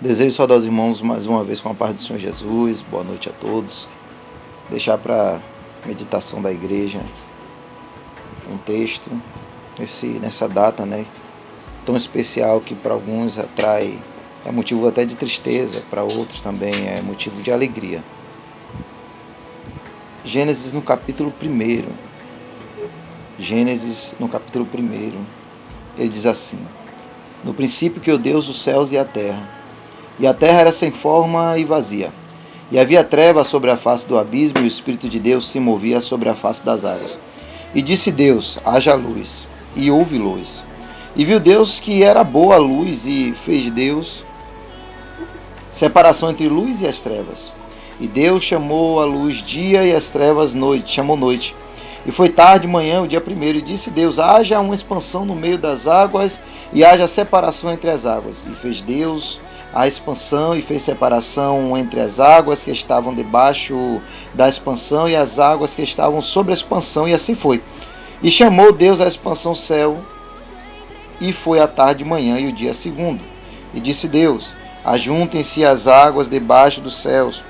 Desejo saudar os irmãos mais uma vez com a paz do Senhor Jesus. Boa noite a todos. Deixar para meditação da igreja um texto nessa data, tão especial que para alguns é motivo até de tristeza, para outros também é motivo de alegria. Gênesis no capítulo 1. Gênesis no capítulo 1, ele diz assim: No princípio criou Deus os céus e a terra. E a terra era sem forma e vazia. E havia trevas sobre a face do abismo, e o Espírito de Deus se movia sobre a face das águas. E disse Deus: haja luz, e houve luz. E viu Deus que era boa a luz, e fez Deus separação entre luz e as trevas. E Deus chamou a luz dia, e as trevas noite, chamou noite. E foi tarde, manhã, o dia 1º, e disse Deus: haja uma expansão no meio das águas, e haja separação entre as águas. E fez Deus a expansão, e fez separação entre as águas que estavam debaixo da expansão e as águas que estavam sobre a expansão, e assim foi. E chamou Deus a expansão céu, e foi a tarde, manhã, e o dia 2º. E disse Deus: ajuntem-se as águas debaixo dos céus,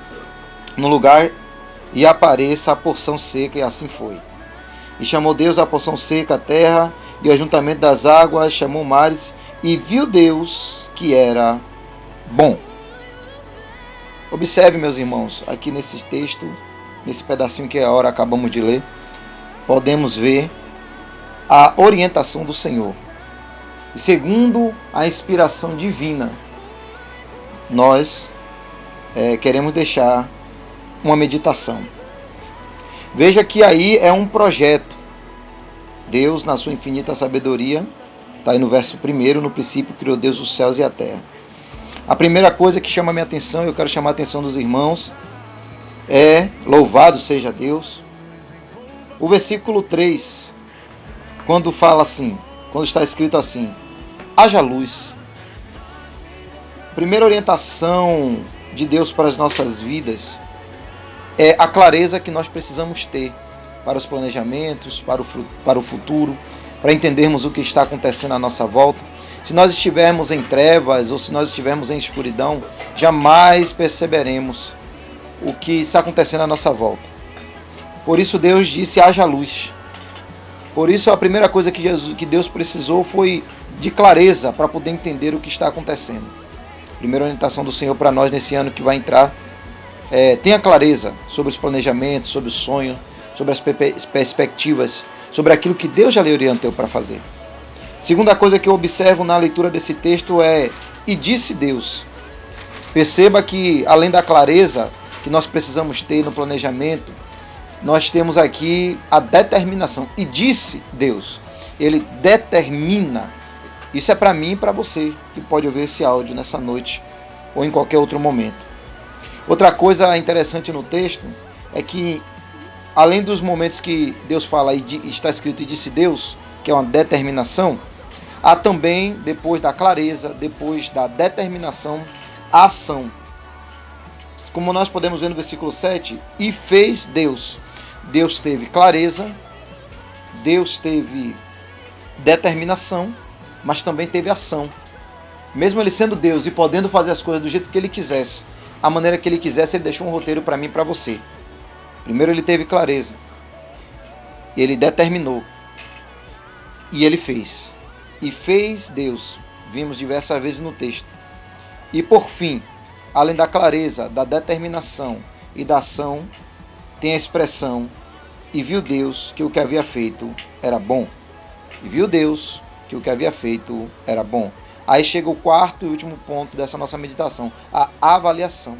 no lugar, e apareça a porção seca, e assim foi. E chamou Deus a porção seca, a terra, e o ajuntamento das águas, chamou mares, e viu Deus que era bom. Observe, meus irmãos, aqui nesse texto, nesse pedacinho que agora acabamos de ler, podemos ver a orientação do Senhor. E segundo a inspiração divina, nós queremos deixar uma meditação. Veja que aí é um projeto. Deus, na sua infinita sabedoria, está aí no verso 1, no princípio criou Deus os céus e a terra. A primeira coisa que chama a minha atenção, eu quero chamar a atenção dos irmãos, é louvado seja Deus. O versículo 3, quando fala assim, quando está escrito assim: haja luz. Primeira orientação de Deus para as nossas vidas é a clareza que nós precisamos ter para os planejamentos, para o futuro, para entendermos o que está acontecendo à nossa volta. Se nós estivermos em trevas ou se nós estivermos em escuridão, jamais perceberemos o que está acontecendo à nossa volta. Por isso Deus disse: haja luz. Por isso a primeira coisa que Deus precisou foi de clareza para poder entender o que está acontecendo. Primeira orientação do Senhor para nós nesse ano que vai entrar: tenha clareza sobre os planejamentos, sobre os sonhos, sobre as perspectivas, sobre aquilo que Deus já lhe orientou para fazer. Segunda coisa que eu observo na leitura desse texto é: e disse Deus. Perceba que além da clareza que nós precisamos ter no planejamento, nós temos aqui a determinação. E disse Deus. Ele determina. Isso é para mim e para você que pode ouvir esse áudio nessa noite ou em qualquer outro momento. Outra coisa interessante no texto é que, além dos momentos que Deus fala e está escrito e disse Deus, que é uma determinação, há também, depois da clareza, depois da determinação, a ação. Como nós podemos ver no versículo 7, e fez Deus. Deus teve clareza, Deus teve determinação, mas também teve ação. Mesmo ele sendo Deus e podendo fazer as coisas do jeito que ele quisesse, a maneira que ele quisesse, ele deixou um roteiro para mim e para você. Primeiro ele teve clareza, ele determinou, e ele fez. E fez Deus, vimos diversas vezes no texto. E por fim, além da clareza, da determinação e da ação, tem a expressão: e viu Deus que o que havia feito era bom. E viu Deus que o que havia feito era bom. Aí chega o quarto e último ponto dessa nossa meditação: a avaliação.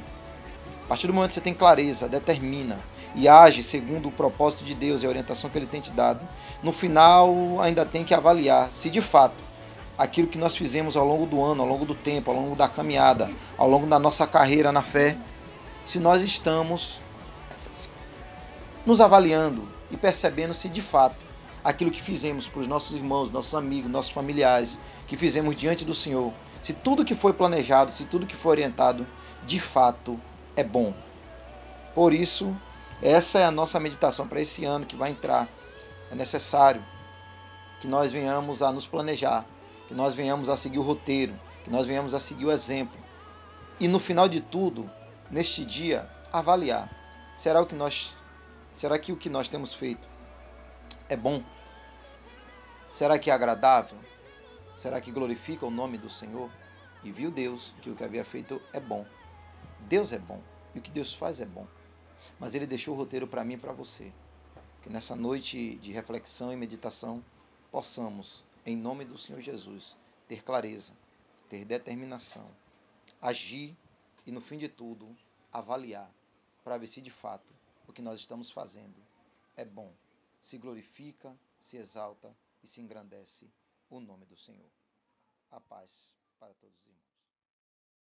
A partir do momento que você tem clareza, determina e age segundo o propósito de Deus e a orientação que Ele tem te dado, no final ainda tem que avaliar se de fato aquilo que nós fizemos ao longo do ano, ao longo do tempo, ao longo da caminhada, ao longo da nossa carreira na fé, se nós estamos nos avaliando e percebendo se de fato aquilo que fizemos para os nossos irmãos, nossos amigos, nossos familiares, que fizemos diante do Senhor, se tudo que foi planejado, se tudo que foi orientado, de fato é bom. Por isso, essa é a nossa meditação para esse ano que vai entrar. É necessário que nós venhamos a nos planejar, que nós venhamos a seguir o roteiro, que nós venhamos a seguir o exemplo, e no final de tudo, neste dia, avaliar. Será que o que nós temos feito é bom? Será que é agradável? Será que glorifica o nome do Senhor? E viu Deus que o que havia feito é bom. Deus é bom e o que Deus faz é bom. Mas Ele deixou o roteiro para mim e para você. Que nessa noite de reflexão e meditação possamos, em nome do Senhor Jesus, ter clareza, ter determinação, agir e, no fim de tudo, avaliar para ver se de fato o que nós estamos fazendo é bom, se glorifica, se exalta e se engrandece o nome do Senhor. A paz para todos os irmãos.